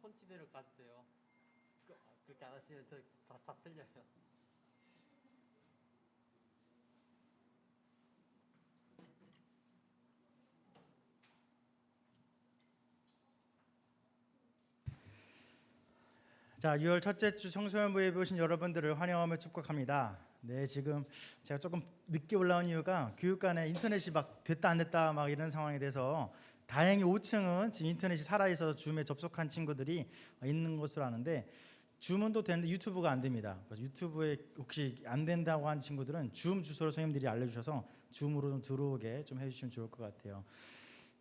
폰티들을 가주세요. 그렇게 안 하시면 저 다 틀려요. 자, 6월 첫째 주 청소년부에 오신 여러분들을 환영하며 축복합니다. 네, 지금 제가 조금 늦게 올라온 이유가 교육관에 인터넷이 막 됐다 안 됐다 막 이런 상황이 돼서 다행히 5층은 지금 인터넷이 살아있어서 줌에 접속한 친구들이 있는 것으로 아는데 줌은 또 되는데 유튜브가 안 됩니다. 그래서 유튜브에 혹시 안 된다고 하는 친구들은 줌 주소를 선생님들이 알려주셔서 줌으로 좀 들어오게 좀 해주시면 좋을 것 같아요.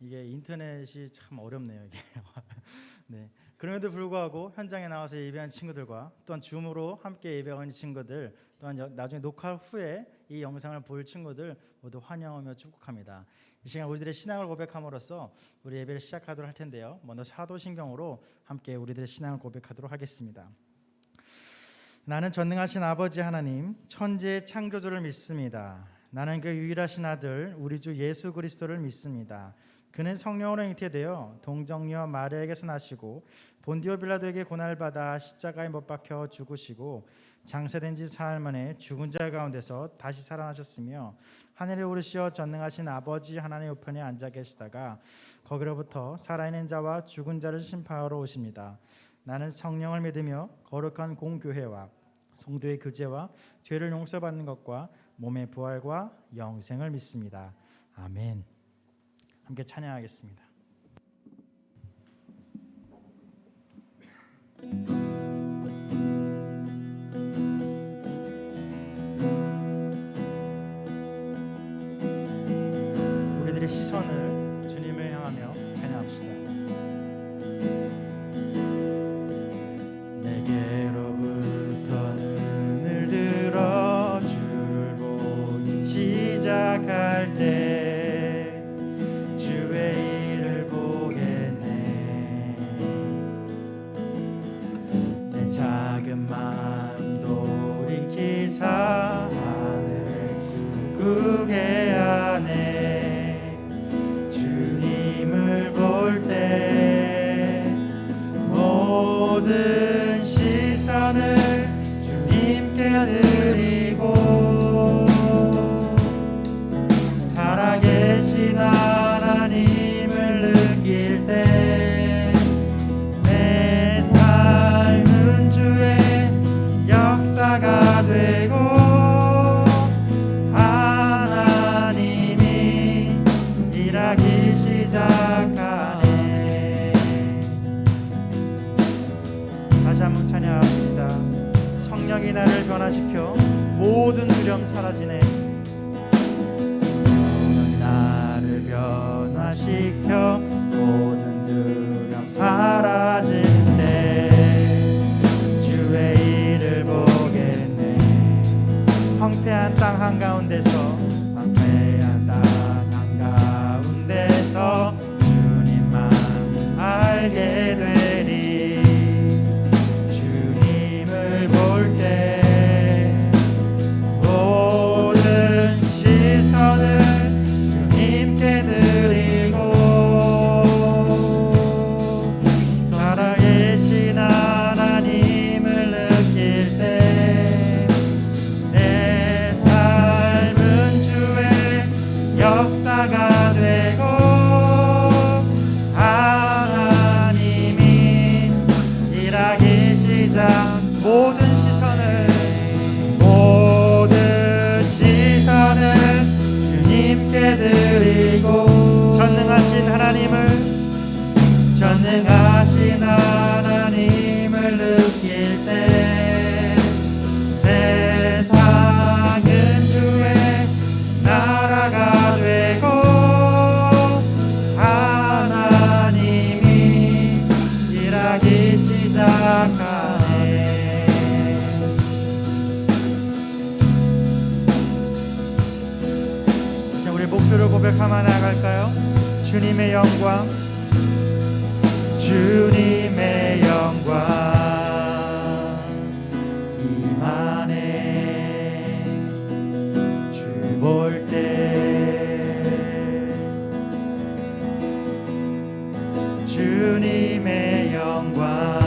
이게 인터넷이 참 어렵네요 이게. 네. 그럼에도 불구하고 현장에 나와서 예배한 친구들과 또한 줌으로 함께 예배하는 친구들, 또한 나중에 녹화 후에 이 영상을 볼 친구들 모두 환영하며 축복합니다. 이 시간 우리들의 신앙을 고백함으로써 우리 예배를 시작하도록 할 텐데요. 먼저 사도신경으로 함께 우리들의 신앙을 고백하도록 하겠습니다. 나는 전능하신 아버지 하나님, 천지의 창조주를 믿습니다. 나는 그 유일하신 아들 우리 주 예수 그리스도를 믿습니다. 그는 성령으로 잉태되어 동정녀 마리아에게서 나시고 본디오 빌라도에게 고난받아 십자가에 못 박혀 죽으시고 장사된 지 사흘 만에 죽은 자 가운데서 다시 살아나셨으며 하늘에 오르시어 전능하신 아버지 하나님의 우편에 앉아 계시다가 거기로부터 살아있는 자와 죽은 자를 심판하러 오십니다. 나는 성령을 믿으며 거룩한 공교회와 성도의 교제와 죄를 용서받는 것과 몸의 부활과 영생을 믿습니다. 아멘. 함께 찬양하겠습니다. 우리들의 시선을 주님을 향하며 찬양합시다. 내게로부터 눈을 들어 주를 보기 시작할 때 작은 마음도 돌이키사 하늘을 꿈꾸게 하네. 주님을 볼 때 모든 시선을 주님께 드리고 살아계신 하나님을 느낄 때 역사가 되고 하나님이 일하기 시작하네. 다시 한번 찬양합니다. 성령이 나를 변화시켜 모든 두려움 사라지네. 성령이 나를 변화시켜 모든 두려움 사라지네. 황폐한 땅 한가운데서 주님만 알게 되리. 주님을 볼 때 모든 시선을 주님께 드리고 살아계신 하나님을 느낄 때 역사가 되고 하나님이 일하기 시작. 모든 시선을 주님께 드리고 전능하신 하나님을 느낄 때 세상은 주의 나라가 되고 하나님이 일하기 시작하네. 자, 우리 목소리를 고백하며 나아갈까요? 주님의 영광, 주님의 영광 임하네. 주 볼 때 주님의 영광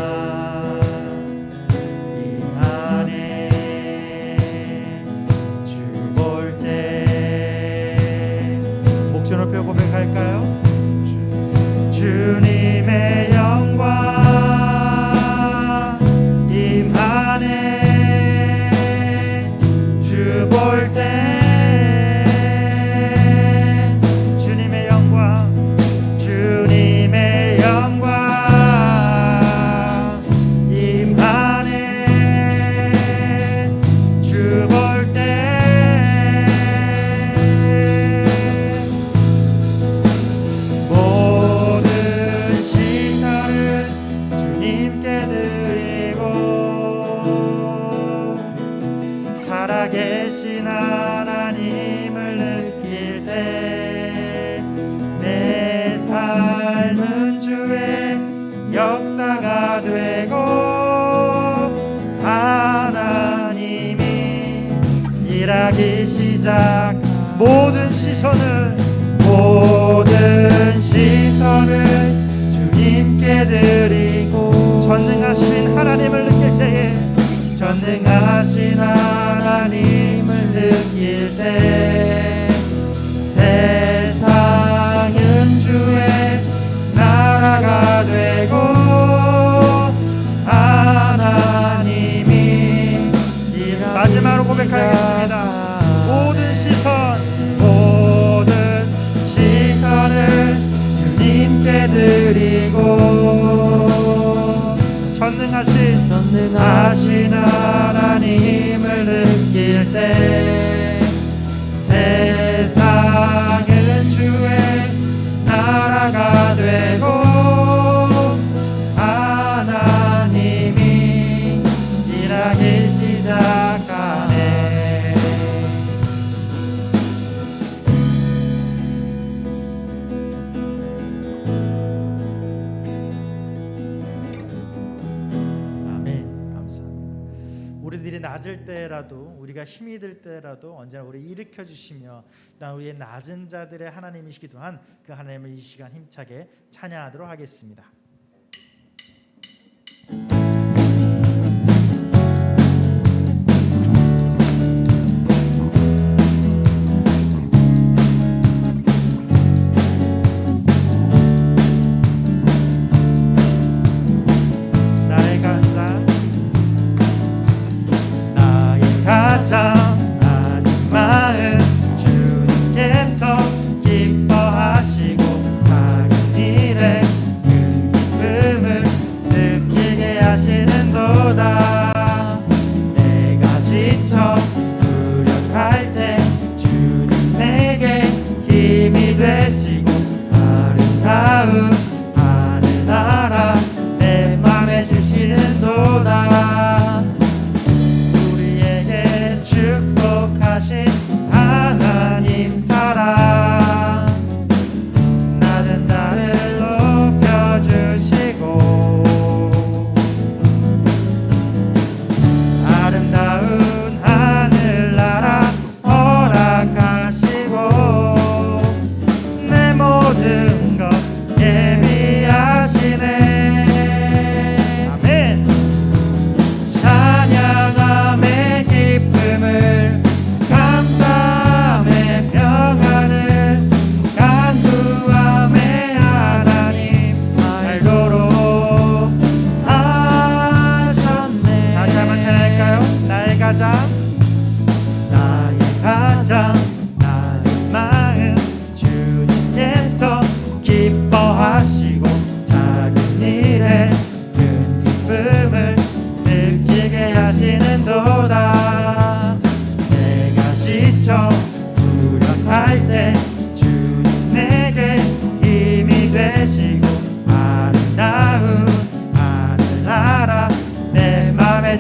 살아계신 하나님을 느낄 때 내 삶은 주의 역사가 되고 하나님이 일하기 시작 모든 시선을 주님께 드리고 전능하신 하나님을 느낄 때에 전능하신 하나님을 느낄 때 세상은 주의 나라가 되고 하나님이 마지막으로 고백하겠습니다. 모든 시선을 주님께 드리고 전능하신 하나님을 느낄 때 세상은 주의 나라가 되고 하나님이 일하기 시작하네. 우리들이 낮을 때라도 우리가 힘이 들 때라도 언제나 우리 일으켜 주시며 또 우리의 낮은 자들의 하나님이시기도 한 그 하나님을 이 시간 힘차게 찬양하도록 하겠습니다.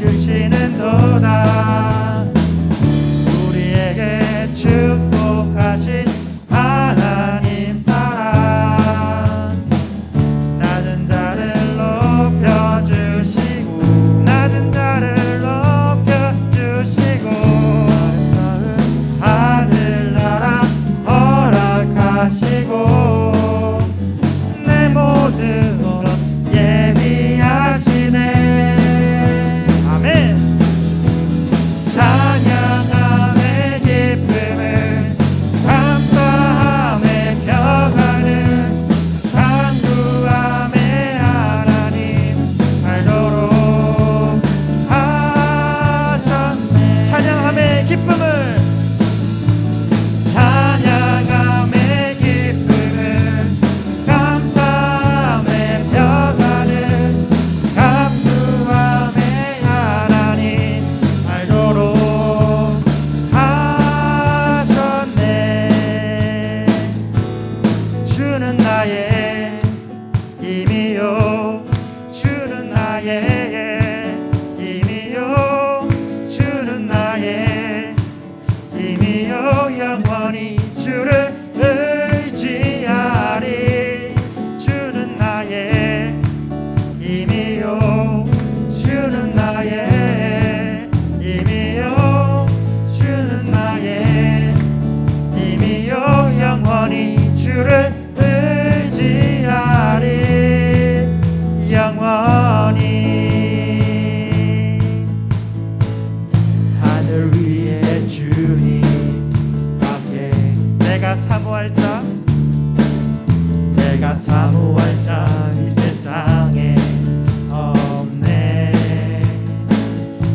주시는 도다. 하늘 위에 주님밖에 내가 사모할 자 이 세상에 없네.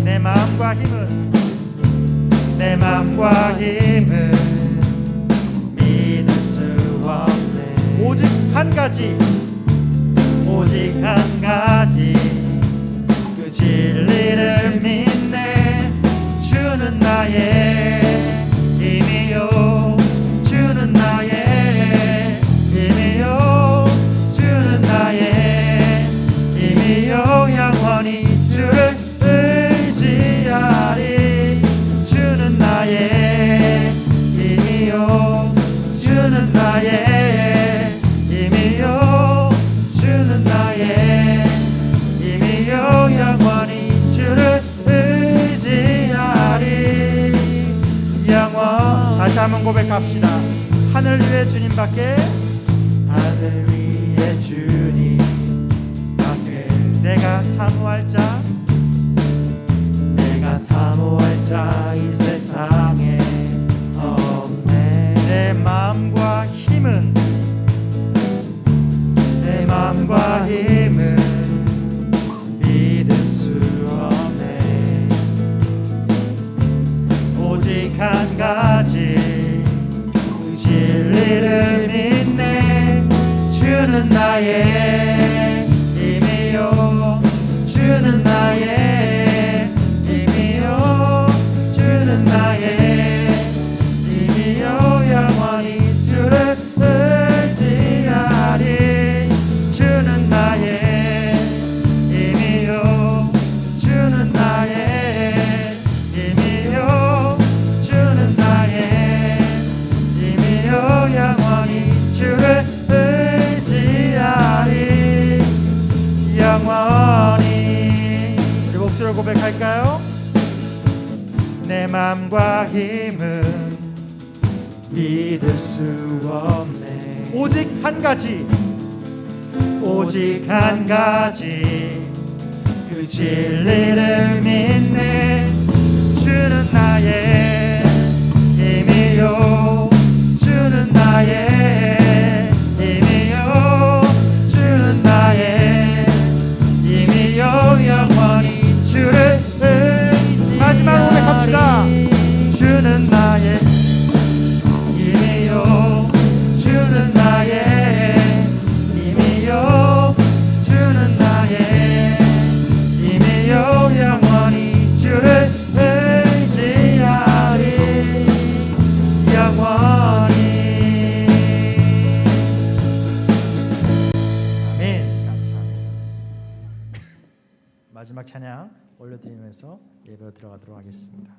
내 마음과 힘은 믿을 수 없네. 오직 한 가지 그 진리를 믿네. 주는 나의 힘이요 주는 나의 힘이요 주는 나의 힘이요 영원히 주를 의지하리. 주는 나의 힘이요 주는 나의 힘이요 주는 나의 힘이요 영원히 주를 의지하리. 영원 다시 한번 고백합시다. 하늘 위에 주님밖에 내가 사모할 자 이 세상에 없네. 내 마음과 힘은 믿을 수 없네. 오직 한 가지 그 진리를 믿네. 주는 나의 힘이요 주는 나의 힘이요 주는 나의 힘이요 영원히 주를 의지하리. 주는 나의 힘이요 주는 나의 힘이요 주는 나의 힘이요 영원히 주를 의지하리. 영원히. 우리 목소리로 고백할까요? 내 맘과 힘은 믿을 수 없네. 오직 한 가지 그 진리를 믿네. 주는 나의 힘이요 주는 나의 힘이요 주는 나의 힘이요 영원히 주를 마지막으로 고백합시다. 주는 나의 힘이요 주는 나의 힘이요 주는 나의 힘이요 영원히 주를 의지하리. 영원히. 아멘. 감사합니다. 마지막 찬양 올려드리면서 예배로 들어가도록 하겠습니다.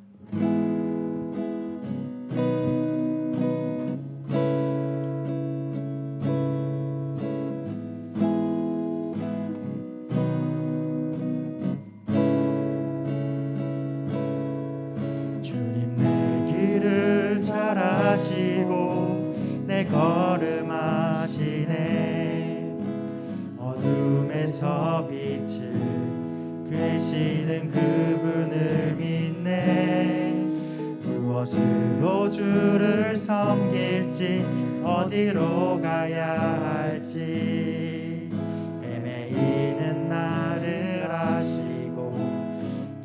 주님 내 길을 잘 아시고 내 걸음 아시네. 어둠에서 빛을 되시는 그분을 믿네. 무엇으로 주를 섬길지 어디로 가야 할지 헤매이는 나를 아시고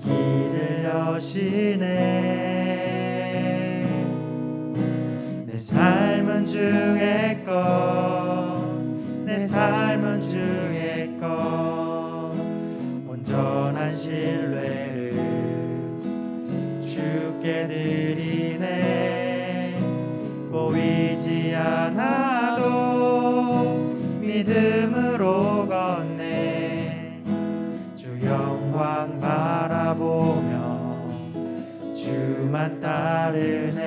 길을 여시네. 내 삶은 주의 것 온전한 신뢰를 주께 드리네. 보이지 않아도 믿음으로 걷네. 주 영광 바라보며 주만 따르네.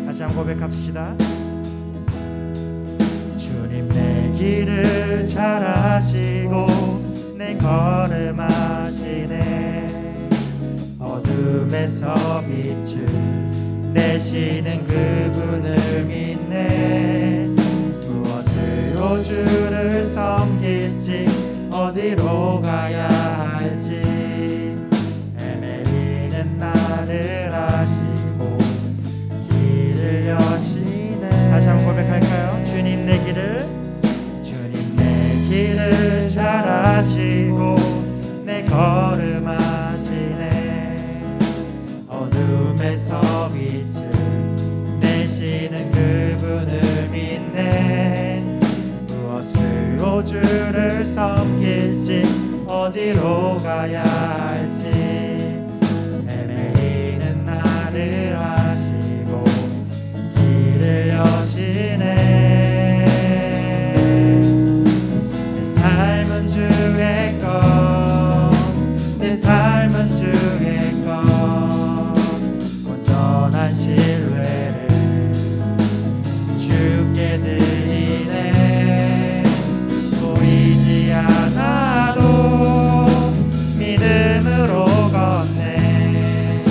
다시 한번 고백합시다. 주님 내 길을 잘 아시고 내 걸음 아시네. 어둠에서 빛을 내시는 그분을 믿네. 무엇으로 주를 섬길지 어디로 가야 할지 할지 헤매이는 나를 아시고 길을 여시네. 내 삶은 주의 것, 내 삶은 주의 것, 온전한 신뢰를 주께 드리네. 보이지 않아도 믿음으로 걷네.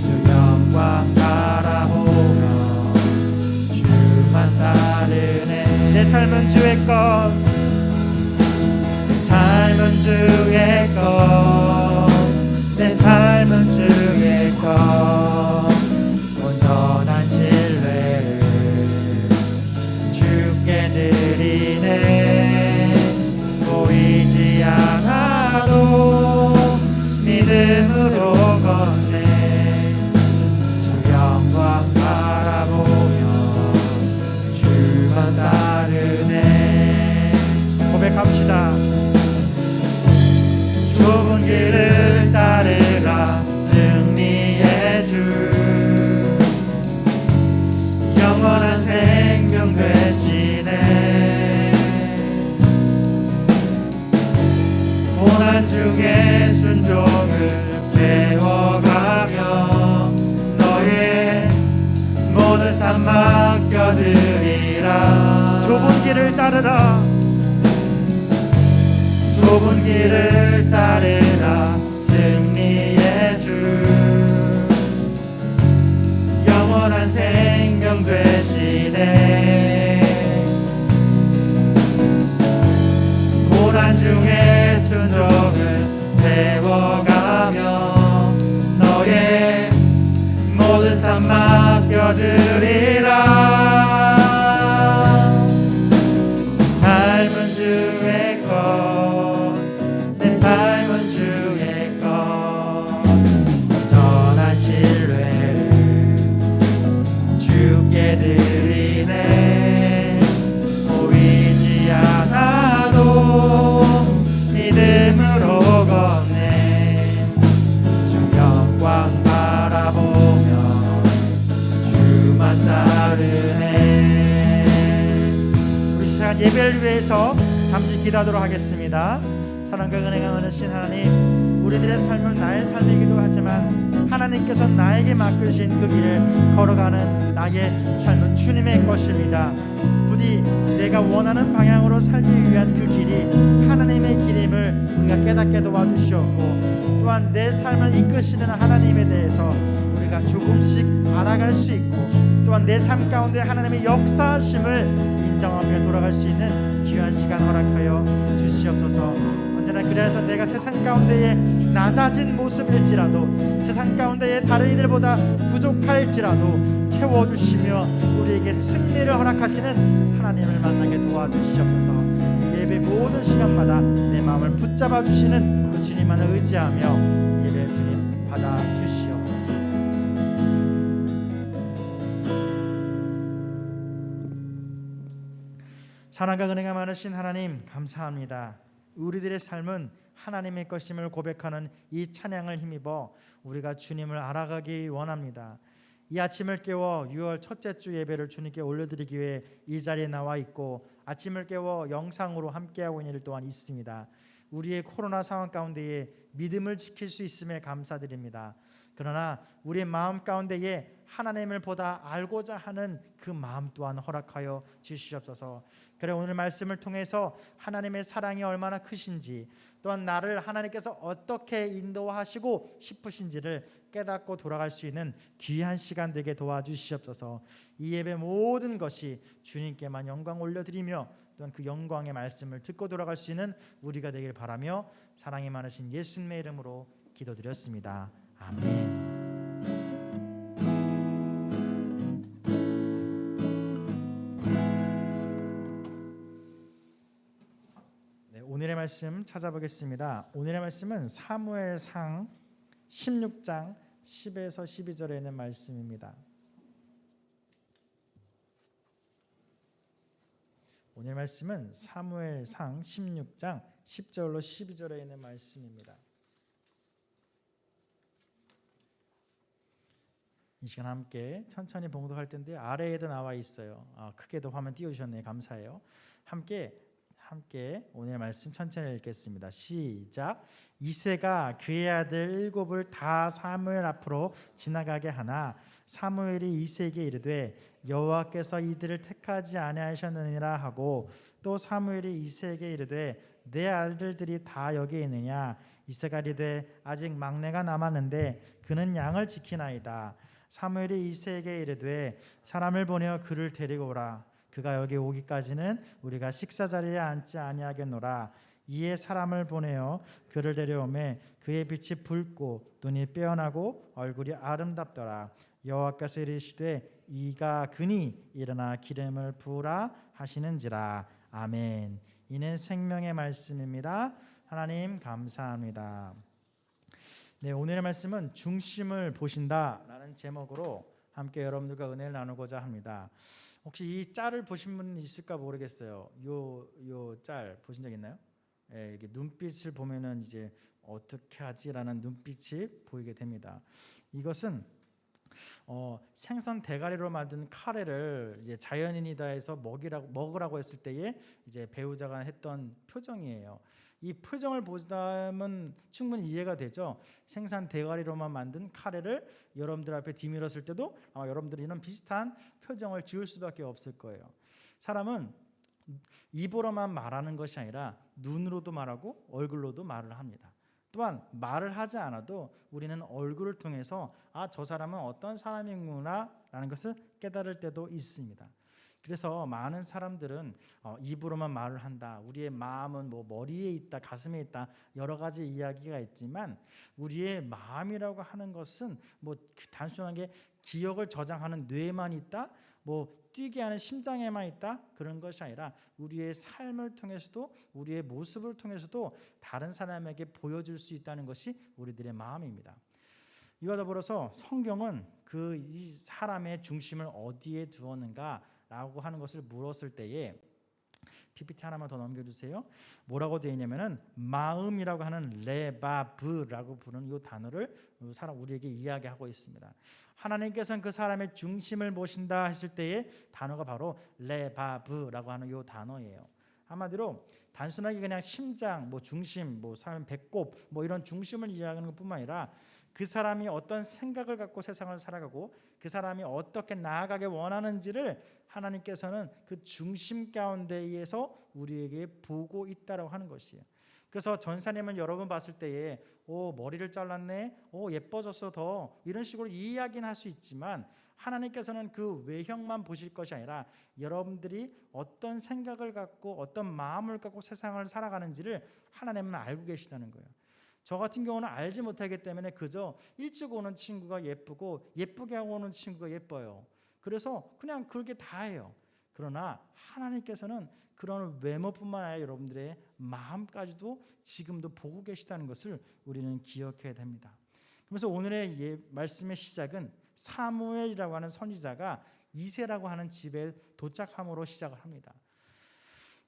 주 영광 바라보며 주만 따르네. 내 삶은 주의 것, 내 삶은 주의 것, 내 삶은 주의 것, 온전한 신뢰를 주께 드리네. 보이지 않아도 믿음으로 걷네. 주 영광 바라보며 주만 따르네. 고백합시다. 좁은 길을 따르라 승리의 주, 영원한 생명 되시네. 고난 중에 순종을 배워가며 너의 모든 삶 맡겨드리라. 좁은 길을 따르라, 좁은 길을 따르라 승리의 주, 영원한 생명 되시네. 고난 중에 순종을 배워가며 너의 모든 삶 맡겨드리라. 삶은 주의 것, 내 삶은 주의 것, 온전한 신뢰를 주께 드리네. 보이지 않아도 믿음으로 걷네. 주 영광 바라보며 주만 따르네. 우리 시간 예배를 위해서 잠시 기도하도록 하겠습니다. 사랑과 은혜가 많으신 하나님, 우리들의 삶은 나의 삶이기도 하지만 하나님께서 나에게 맡겨주신 그 길을 걸어가는 나의 삶은 주님의 것입니다. 부디 내가 원하는 방향으로 살기 위한 그 길이 하나님의 길임을 우리가 깨닫게 도와주시옵고, 또한 내 삶을 이끄시는 하나님에 대해서 우리가 조금씩 알아갈 수 있고, 또한 내 삶 가운데 하나님의 역사하심을 인정하며 돌아갈 수 있는 귀한 시간 허락하여 주시옵소서. 언제나 그래서 내가 세상 가운데에 낮아진 모습일지라도, 세상 가운데에 다른 이들보다 부족할지라도 채워주시며 우리에게 승리를 허락하시는 하나님을 만나게 도와주시옵소서. 예배 모든 시간마다 내 마음을 붙잡아 주시는 그 주님만을 의지하며 예배 주님 받아주시옵소서. 사랑과 은혜가 많으신 하나님, 감사합니다. 우리들의 삶은 하나님의 것임을 고백하는 이 찬양을 힘입어 우리가 주님을 알아가기 원합니다. 이 아침을 깨워 6월 첫째 주 예배를 주님께 올려드리기 위해 이 자리에 나와 있고, 아침을 깨워 영상으로 함께하고 있는 일 또한 있습니다. 우리의 코로나 상황 가운데에 믿음을 지킬 수 있음에 감사드립니다. 그러나 우리의 마음 가운데에 하나님을 보다 알고자 하는 그 마음 또한 허락하여 주시옵소서. 그래, 오늘 말씀을 통해서 하나님의 사랑이 얼마나 크신지, 또한 나를 하나님께서 어떻게 인도하시고 싶으신지를 깨닫고 돌아갈 수 있는 귀한 시간 되게 도와주시옵소서. 이 예배 모든 것이 주님께만 영광 올려드리며, 또한 그 영광의 말씀을 듣고 돌아갈 수 있는 우리가 되길 바라며 사랑이 많으신 예수님의 이름으로 기도드렸습니다. 아멘. 오늘의 말씀 찾아보겠습니다. 오늘의 말씀은 사무엘상 16장 10에서 12절에 있는 말씀입니다. 오늘 말씀은 사무엘상 16장 10절로 12절에 있는 말씀입니다. 이 시간 함께 천천히 봉독할 텐데 아래에도 나와 있어요. 크게도 화면 띄워주셨네요. 감사해요. 함께 오늘 말씀 천천히 읽겠습니다. 시작. 이새가 그의 아들 일곱을 다 사무엘 앞으로 지나가게 하나 사무엘이 이새에게 이르되 여호와께서 이들을 택하지 아니하셨느니라 하고 또 사무엘이 이새에게 이르되 내 아들들이 다 여기 있느냐 이새가 이르되 아직 막내가 남았는데 그는 양을 지키나이다. 사무엘이 이새에게 이르되 사람을 보내어 그를 데리고 오라. 그가 여기 오기까지는 우리가 식사 자리에 앉지 아니하겠노라. 이에 사람을 보내어 그를 데려오매 그의 빛이 붉고 눈이 빼어나고 얼굴이 아름답더라. 여호와께서 이르시되 이가 그니 일어나 기름을 부으라 하시는지라. 아멘. 이는 생명의 말씀입니다. 하나님 감사합니다. 네, 오늘의 말씀은 중심을 보신다라는 제목으로 함께 여러분들과 은혜를 나누고자 합니다. 혹시 이 짤을 보신 분 있을까 모르겠어요. 요 짤 보신 적 있나요? 예, 이게 눈빛을 보면은 이제 어떻게 하지라는 눈빛이 보이게 됩니다. 이것은 생선 대가리로 만든 카레를 이제 자연인이다 해서 먹으라고 했을 때에 이제 배우자가 했던 표정이에요. 이 표정을 보면 충분히 이해가 되죠. 생선 대가리로만 만든 카레를 여러분들 앞에 뒤밀었을 때도 아마 여러분들이 이런 비슷한 표정을 지을 수밖에 없을 거예요. 사람은 입으로만 말하는 것이 아니라 눈으로도 말하고 얼굴로도 말을 합니다. 또한 말을 하지 않아도 우리는 얼굴을 통해서 저 사람은 어떤 사람이구나라는 것을 깨달을 때도 있습니다. 그래서 많은 사람들은 입으로만 말을 한다. 우리의 마음은 뭐 머리에 있다, 가슴에 있다, 여러 가지 이야기가 있지만 우리의 마음이라고 하는 것은 뭐 단순하게 기억을 저장하는 뇌에만 있다, 뭐 뛰게 하는 심장에만 있다 그런 것이 아니라 우리의 삶을 통해서도 우리의 모습을 통해서도 다른 사람에게 보여줄 수 있다는 것이 우리들의 마음입니다. 이와 더불어서 성경은 이 사람의 중심을 어디에 두었는가라고 하는 것을 물었을 때에 PPT 하나만 더 넘겨주세요. 뭐라고 되어 있냐면은 마음이라고 하는 레바브라고 부르는 이 단어를 우리에게 이야기하고 있습니다. 하나님께서는 그 사람의 중심을 보신다 했을 때의 단어가 바로 레바브라고 하는 이 단어예요. 한마디로 단순하게 그냥 심장, 뭐 중심, 뭐 사람 배꼽, 뭐 이런 중심을 이야기하는 것뿐만 아니라 그 사람이 어떤 생각을 갖고 세상을 살아가고 그 사람이 어떻게 나아가길 원하는지를 하나님께서는 그 중심 가운데에서 우리에게 보고 있다라고 하는 것이에요. 그래서 전사님을 여러 번 봤을 때에 머리를 잘랐네, 예뻐졌어 더 이런 식으로 이야기는 할 수 있지만 하나님께서는 그 외형만 보실 것이 아니라 여러분들이 어떤 생각을 갖고 어떤 마음을 갖고 세상을 살아가는지를 하나님은 알고 계시다는 거예요. 저 같은 경우는 알지 못하기 때문에 그저 일찍 오는 친구가 예쁘고 예쁘게 하고 오는 친구가 예뻐요. 그래서 그냥 그렇게 다 해요. 그러나 하나님께서는 그런 외모뿐만 아니라 여러분들의 마음까지도 지금도 보고 계시다는 것을 우리는 기억해야 됩니다. 그래서 오늘의 말씀의 시작은 사무엘이라고 하는 선지자가 이새라고 하는 집에 도착함으로 시작을 합니다.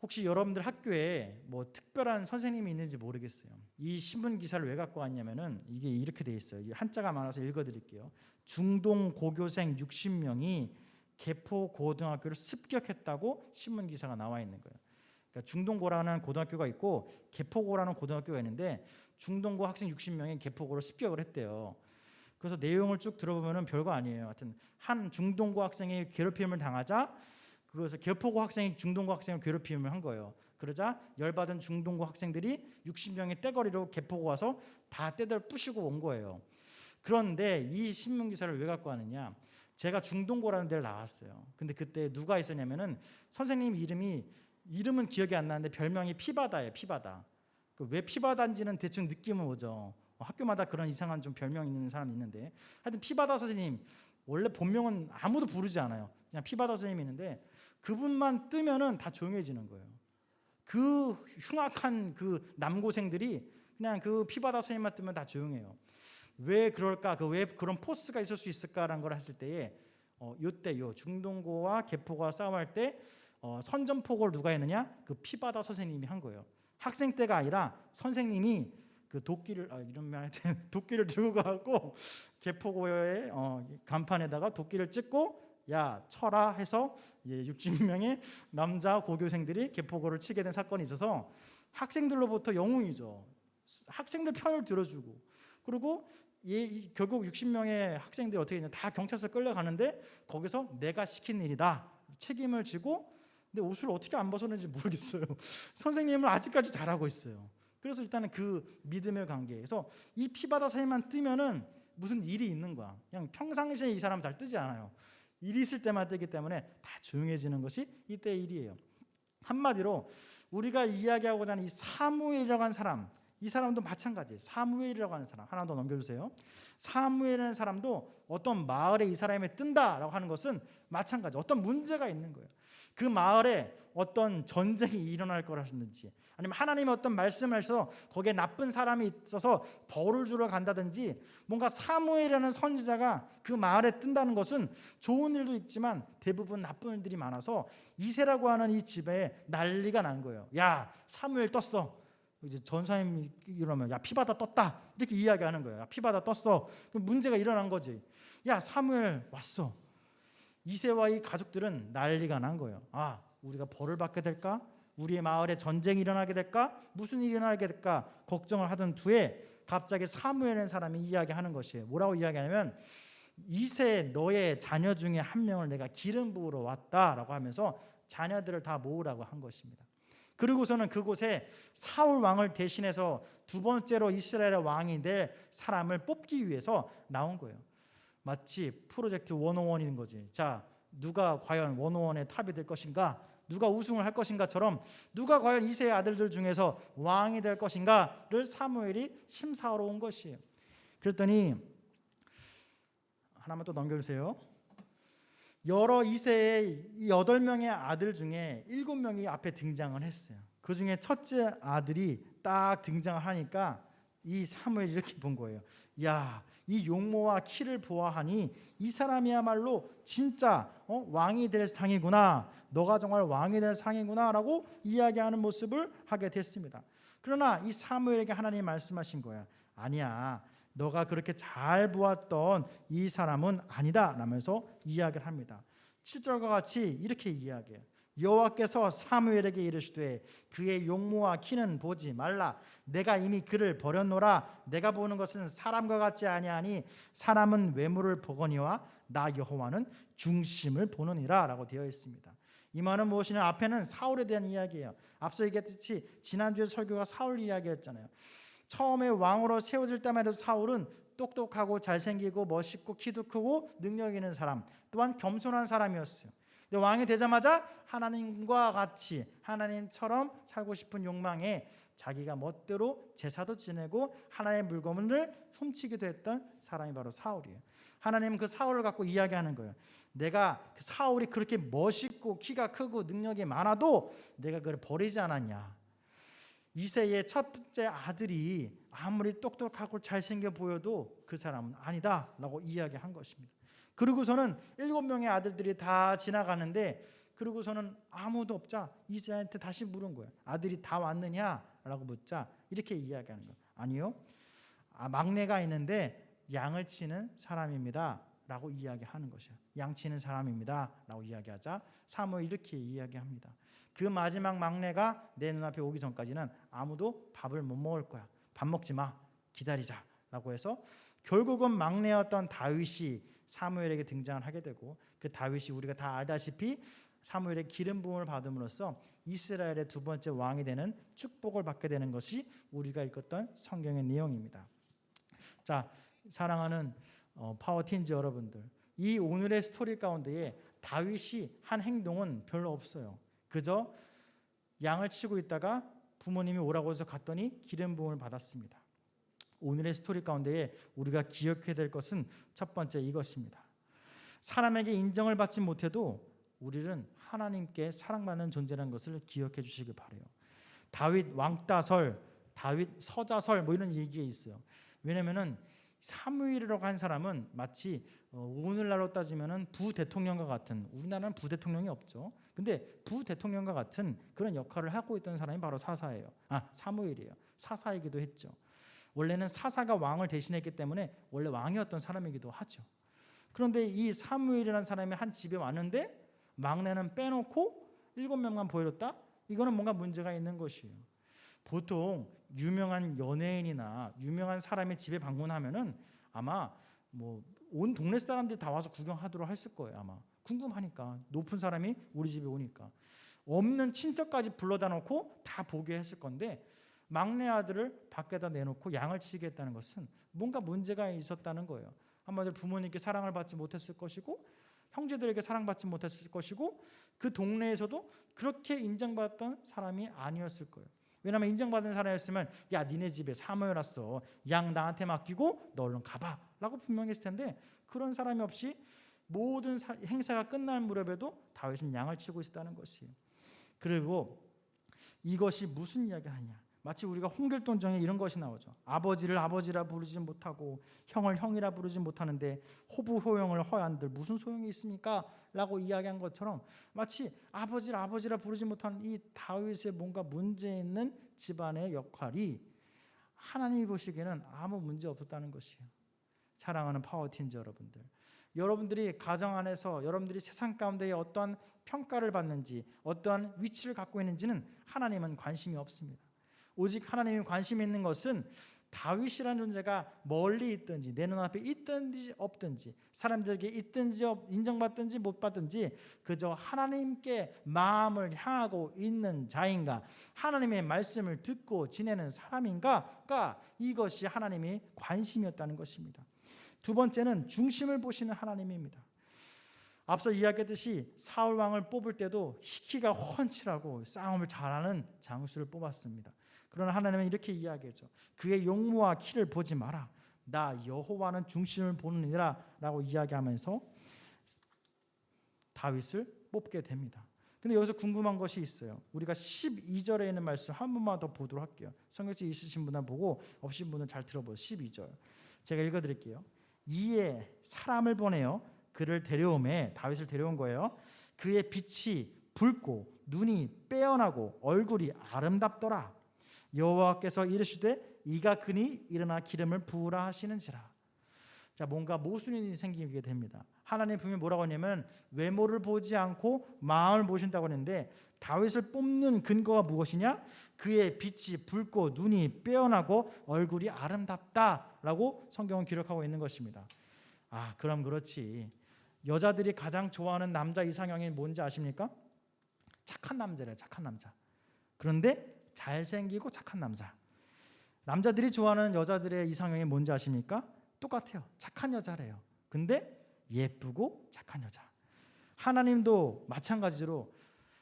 혹시 여러분들 학교에 뭐 특별한 선생님이 있는지 모르겠어요. 이 신문 기사를 왜 갖고 왔냐면은 이게 이렇게 돼 있어요. 한자가 많아서 읽어드릴게요. 중동 고교생 60명이 개포 고등학교를 습격했다고 신문 기사가 나와 있는 거예요. 그러니까 중동고라는 고등학교가 있고 개포고라는 고등학교가 있는데 중동고 학생 60명이 개포고를 습격을 했대요. 그래서 내용을 쭉 들어보면은 별거 아니에요. 하여튼 한 중동고 학생이 괴롭힘을 당하자 그것을 개포고 학생이 중동고 학생을 괴롭힘을 한 거예요. 그러자 열받은 중동고 학생들이 60명의 떼거리로 개포고 와서 다 떼들 부시고 온 거예요. 그런데 이 신문 기사를 왜 갖고 왔느냐? 제가 중동고라는 데를 나왔어요. 근데 그때 누가 있었냐면은 선생님 이름은 기억이 안 나는데 별명이 피바다예요. 피바다. 왜 피바다인지는 대충 느낌은 오죠. 학교마다 그런 이상한 좀 별명 있는 사람이 있는데 하여튼 피바다 선생님 원래 본명은 아무도 부르지 않아요. 그냥 피바다 선생님이 있는데 그분만 뜨면은 다 조용해지는 거예요. 그 흉악한 그 남고생들이 그냥 그 피바다 선생님만 뜨면 다 조용해요. 왜 그럴까? 왜 그런 포스가 있을 수 있을까라는 걸 했을 때에 요때 중동고와 개포가 싸움할 때 선전포고를 누가 했느냐? 그 피바다 선생님이 한 거예요. 학생 때가 아니라 선생님이 그 도끼를 이런 말 도끼를 들고 가고 개포고의 간판에다가 도끼를 찍고 야 쳐라 해서 60명의 남자 고교생들이 개포고를 치게 된 사건이 있어서 학생들로부터 영웅이죠. 학생들 편을 들어주고 그리고 결국 60명의 학생들이 어떻게 했냐 다 경찰서 끌려가는데 거기서 내가 시킨 일이다 책임을 지고 근데 옷을 어떻게 안 벗었는지 모르겠어요. 선생님을 아직까지 잘하고 있어요. 그래서 일단은 그 믿음의 관계에서 이 피바다 사이만 뜨면은 무슨 일이 있는 거야. 그냥 평상시에 이 사람 잘 뜨지 않아요. 일이 있을 때만 뜨기 때문에 다 조용해지는 것이 이때의 일이에요. 한마디로 우리가 이야기하고자 하는 이 사무엘이라고 하는 사람, 이 사람도 마찬가지예요. 사무엘이라고 하는 사람 하나 더 넘겨주세요. 사무엘이라는 사람도 어떤 마을에 이 사람이 뜬다라고 하는 것은 마찬가지. 어떤 문제가 있는 거예요. 그 마을에 어떤 전쟁이 일어날 거라든지 아니면 하나님의 어떤 말씀을 해서 거기에 나쁜 사람이 있어서 벌을 주러 간다든지 뭔가 사무엘이라는 선지자가 그 마을에 뜬다는 것은 좋은 일도 있지만 대부분 나쁜 일들이 많아서 이새라고 하는 이 집에 난리가 난 거예요. 야 사무엘 떴어. 이제 전사님이 이러면 야 피바다 떴다 이렇게 이야기하는 거예요. 야, 피바다 떴어. 그럼 문제가 일어난 거지. 야 사무엘 왔어. 이새와 이 가족들은 난리가 난 거예요. 아 우리가 벌을 받게 될까? 우리의 마을에 전쟁이 일어나게 될까? 무슨 일이 일어나게 될까? 걱정을 하던 두에 갑자기 사무엘이라는 사람이 이야기하는 것이에요. 뭐라고 이야기하냐면 이새 너의 자녀 중에 한 명을 내가 기름 부으러 왔다라고 하면서 자녀들을 다 모으라고 한 것입니다. 그리고서는 그곳에 사울 왕을 대신해서 두 번째로 이스라엘의 왕이 될 사람을 뽑기 위해서 나온 거예요. 마치 프로젝트 101인 거지. 자, 누가 과연 101의 탑이 될 것인가? 누가 우승을 할 것인가처럼 누가 과연 이새의 아들들 중에서 왕이 될 것인가를 사무엘이 심사하러 온 것이에요. 그랬더니 하나만 또 넘겨주세요. 여러 이새의 8명의 아들 중에 7명이 앞에 등장을 했어요. 그 중에 첫째 아들이 딱 등장을 하니까 이 사무엘이 이렇게 본 거예요. 야, 이 용모와 키를 보아하니 이 사람이야말로 진짜 왕이 될 상이구나. 너가 정말 왕이 될 상이구나 라고 이야기하는 모습을 하게 됐습니다. 그러나 이 사무엘에게 하나님이 말씀하신 거야. 아니야. 너가 그렇게 잘 보았던 이 사람은 아니다 라면서 이야기를 합니다. 7절과 같이 이렇게 이야기해요. 여호와께서 사무엘에게 이르시되 그의 용모와 키는 보지 말라. 내가 이미 그를 버렸노라. 내가 보는 것은 사람과 같지 아니하니 사람은 외모를 보거니와 나 여호와는 중심을 보느니라 라고 되어 있습니다. 이 말은 무엇이냐? 앞에는 사울에 대한 이야기예요. 앞서 얘기했듯이 지난주에 설교가 사울 이야기였잖아요. 처음에 왕으로 세워질 때만 해도 사울은 똑똑하고 잘생기고 멋있고 키도 크고 능력 있는 사람, 또한 겸손한 사람이었어요. 근데 왕이 되자마자 하나님과 같이 하나님처럼 살고 싶은 욕망에 자기가 멋대로 제사도 지내고 하나님의 물건을 훔치기도 했던 사람이 바로 사울이에요. 하나님은 그 사울을 갖고 이야기하는 거예요. 내가 그 사울이 그렇게 멋있고 키가 크고 능력이 많아도 내가 그를 버리지 않았냐. 이새의 첫 번째 아들이 아무리 똑똑하고 잘생겨 보여도 그 사람은 아니다 라고 이야기한 것입니다. 그리고서는 7명의 아들들이 다 지나가는데 그리고서는 아무도 없자 이새한테 다시 물은 거예요. 아들이 다 왔느냐 라고 묻자 이렇게 이야기하는 거예요. 아니요, 막내가 있는데 양을 치는 사람입니다 라고 이야기하는 것이에요. 양 치는 사람입니다 라고 이야기하자 사무엘이 이렇게 이야기합니다. 그 마지막 막내가 내 눈앞에 오기 전까지는 아무도 밥을 못 먹을 거야. 밥 먹지 마. 기다리자 라고 해서 결국은 막내였던 다윗이 사무엘에게 등장을 하게 되고 그 다윗이 우리가 다 알다시피 사무엘의 기름 부음을 받음으로써 이스라엘의 두 번째 왕이 되는 축복을 받게 되는 것이 우리가 읽었던 성경의 내용입니다. 자, 사랑하는 파워틴즈 여러분들, 이 오늘의 스토리 가운데에 다윗이 한 행동은 별로 없어요. 그저 양을 치고 있다가 부모님이 오라고 해서 갔더니 기름 부음을 받았습니다. 오늘의 스토리 가운데에 우리가 기억해야 될 것은 첫 번째 이것입니다. 사람에게 인정을 받지 못해도 우리는 하나님께 사랑받는 존재라는 것을 기억해 주시길 바라요. 다윗 왕따설, 다윗 서자설 뭐 이런 얘기가 있어요. 왜냐면은 사무엘이라고 한 사람은 마치 오늘날로 따지면은 부대통령과 같은, 우리나라는 부대통령이 없죠. 근데 부대통령과 같은 그런 역할을 하고 있던 사람이 바로 사무엘이에요. 사사이기도 했죠. 원래는 사사가 왕을 대신했기 때문에 원래 왕이었던 사람이기도 하죠. 그런데 이 사무엘이라는 사람이 한 집에 왔는데 막내는 빼놓고 7명만 보여줬다? 이거는 뭔가 문제가 있는 것이에요. 보통 유명한 연예인이나 유명한 사람의 집에 방문하면은 아마 뭐 온 동네 사람들이 다 와서 구경하도록 했을 거예요. 아마 궁금하니까, 높은 사람이 우리 집에 오니까. 없는 친척까지 불러다 놓고 다 보게 했을 건데 막내 아들을 밖에다 내놓고 양을 치게 했다는 것은 뭔가 문제가 있었다는 거예요. 한마디로 부모님께 사랑을 받지 못했을 것이고 형제들에게 사랑받지 못했을 것이고 그 동네에서도 그렇게 인정받았던 사람이 아니었을 거예요. 왜냐하면 인정받은 사람이었으면 야 니네 집에 사모엘 왔어, 양 나한테 맡기고 너 얼른 가봐 라고 분명히 했을 텐데 그런 사람이 없이 모든 행사가 끝날 무렵에도 다윗은 양을 치고 있었다는 것이에요. 그리고 이것이 무슨 이야기를 하냐, 마치 우리가 홍길동전에 이런 것이 나오죠. 아버지를 아버지라 부르지 못하고 형을 형이라 부르지 못하는데 호부 호영을 허한들 무슨 소용이 있습니까? 라고 이야기한 것처럼 마치 아버지를 아버지라 부르지 못하는 이 다윗의 뭔가 문제 있는 집안의 역할이 하나님이 보시기에는 아무 문제 없었다는 것이에요. 사랑하는 파워틴즈 여러분들, 여러분들이 가정 안에서 여러분들이 세상 가운데에 어떠한 평가를 받는지 어떠한 위치를 갖고 있는지는 하나님은 관심이 없습니다. 오직 하나님이 관심이 있는 것은 다윗이라는 존재가 멀리 있든지 내 눈앞에 있든지 없든지 사람들에게 있든지 인정받든지 못 받든지 그저 하나님께 마음을 향하고 있는 자인가, 하나님의 말씀을 듣고 지내는 사람인가가 이것이 하나님의 관심이었다는 것입니다. 두 번째는 중심을 보시는 하나님입니다. 앞서 이야기했듯이 사울 왕을 뽑을 때도 키가 훤칠하고 싸움을 잘하는 장수를 뽑았습니다. 그러나 하나님은 이렇게 이야기했죠. 그의 용모와 키를 보지 마라. 나 여호와는 중심을 보느니라 라고 이야기하면서 다윗을 뽑게 됩니다. 근데 여기서 궁금한 것이 있어요. 우리가 12절에 있는 말씀 한 번만 더 보도록 할게요. 성경책 있으신 분은 보고 없으신 분은 잘 들어보세요. 12절 제가 읽어드릴게요. 이에 사람을 보내어 그를 데려오매, 다윗을 데려온 거예요. 그의 빛이 붉고 눈이 빼어나고 얼굴이 아름답더라. 여호와께서 이르시되 이가 그니 일어나 기름을 부으라 하시는지라. 자, 뭔가 모순이 생기게 됩니다. 하나님 분명히 뭐라고 하냐면 외모를 보지 않고 마음을 보신다고 했는데 다윗을 뽑는 근거가 무엇이냐? 그의 빛이 붉고 눈이 빼어나고 얼굴이 아름답다라고 성경은 기록하고 있는 것입니다. 아, 그럼 그렇지. 여자들이 가장 좋아하는 남자 이상형이 뭔지 아십니까? 착한 남자래요. 착한 남자. 그런데 잘생기고 착한 남자. 남자들이 좋아하는 여자들의 이상형이 뭔지 아십니까? 똑같아요. 착한 여자래요. 근데 예쁘고 착한 여자. 하나님도 마찬가지로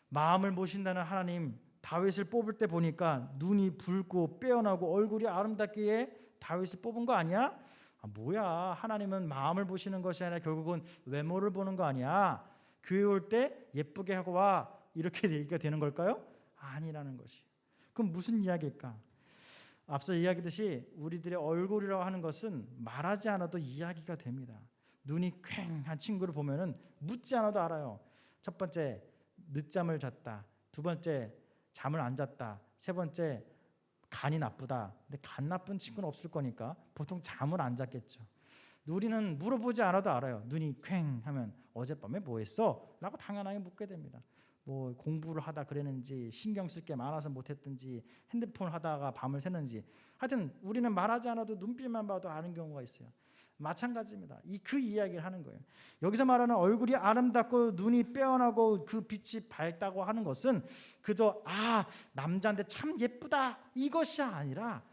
마음을 보신다는 하나님, 다윗을 뽑을 때 보니까 눈이 붉고 빼어나고 얼굴이 아름답기에 다윗을 뽑은 거 아니야? 아, 뭐야, 하나님은 마음을 보시는 것이 아니라 결국은 외모를 보는 거 아니야? 교회 올 때 예쁘게 하고 와, 이렇게 얘기가 되는 걸까요? 아니라는 것이. 그럼 무슨 이야기일까? 앞서 이야기했듯이 우리들의 얼굴이라고 하는 것은 말하지 않아도 이야기가 됩니다. 눈이 퀭한 친구를 보면은 묻지 않아도 알아요. 첫 번째, 늦잠을 잤다. 두 번째, 잠을 안 잤다. 세 번째, 간이 나쁘다. 근데 간 나쁜 친구는 없을 거니까 보통 잠을 안 잤겠죠. 우리는 물어보지 않아도 알아요. 눈이 퀭 하면 어젯밤에 뭐 했어? 라고 당연하게 묻게 됩니다. 뭐 공부를 하다 그랬는지, 신경 쓸 게 많아서 못했든지, 핸드폰 하다가 밤을 새는지, 하여튼 우리는 말하지 않아도 눈빛만 봐도 아는 경우가 있어요. 마찬가지입니다. 그 이야기를 하는 거예요. 여기서 말하는 얼굴이 아름답고 눈이 빼어나고 그 빛이 밝다고 하는 것은 그저 남자인데 참 예쁘다 이것이 아니라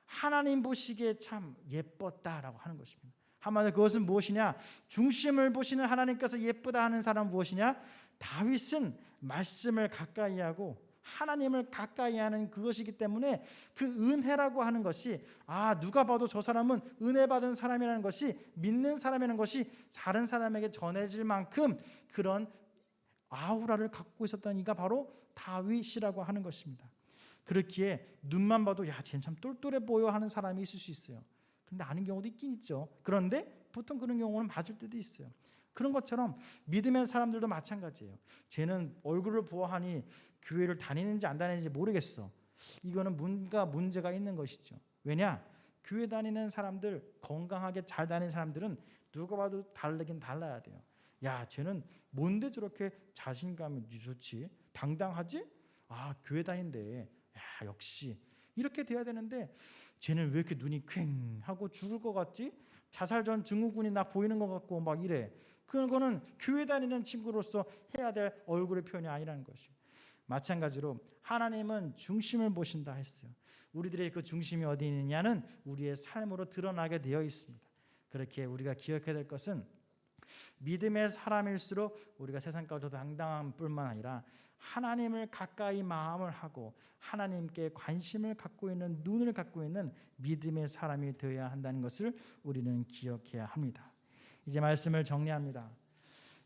하나님 보시기에 참 예뻤다라고 하는 것입니다. 한마디로 그것은 무엇이냐? 중심을 보시는 하나님께서 예쁘다 하는 사람은 무엇이냐? 다윗은 말씀을 가까이 하고 하나님을 가까이 하는 그것이기 때문에 그 은혜라고 하는 것이 누가 봐도 저 사람은 은혜 받은 사람이라는 것이, 믿는 사람이라는 것이 다른 사람에게 전해질 만큼 그런 아우라를 갖고 있었던 이가 바로 다윗이라고 하는 것입니다. 그렇기에 눈만 봐도 쟤는 참 똘똘해 보여 하는 사람이 있을 수 있어요. 그런데 아는 경우도 있긴 있죠. 그런데 보통 그런 경우는 맞을 때도 있어요. 그런 것처럼 믿음의 사람들도 마찬가지예요. 쟤는 얼굴을 보아하니 교회를 다니는지 안 다니는지 모르겠어. 이거는 뭔가 문제가 있는 것이죠. 왜냐? 교회 다니는 사람들, 건강하게 잘 다니는 사람들은 누가 봐도 다르긴 달라야 돼요. 야, 쟤는 뭔데 저렇게 자신감이 좋지? 당당하지? 아, 교회 다닌대. 야, 역시 이렇게 돼야 되는데 쟤는 왜 이렇게 눈이 퀭 하고 죽을 것 같지? 자살 전 증후군이 나 보이는 것 같고 막 이래. 그거는 교회 다니는 친구로서 해야 될 얼굴의 표현이 아니라는 것이죠. 마찬가지로 하나님은 중심을 보신다 했어요. 우리들의 그 중심이 어디 있느냐는 우리의 삶으로 드러나게 되어 있습니다. 그렇게 우리가 기억해야 될 것은 믿음의 사람일수록 우리가 세상 가운데서 당당함 뿐만 아니라 하나님을 가까이 마음을 하고 하나님께 관심을 갖고 있는 눈을 갖고 있는 믿음의 사람이 되어야 한다는 것을 우리는 기억해야 합니다. 이제 말씀을 정리합니다.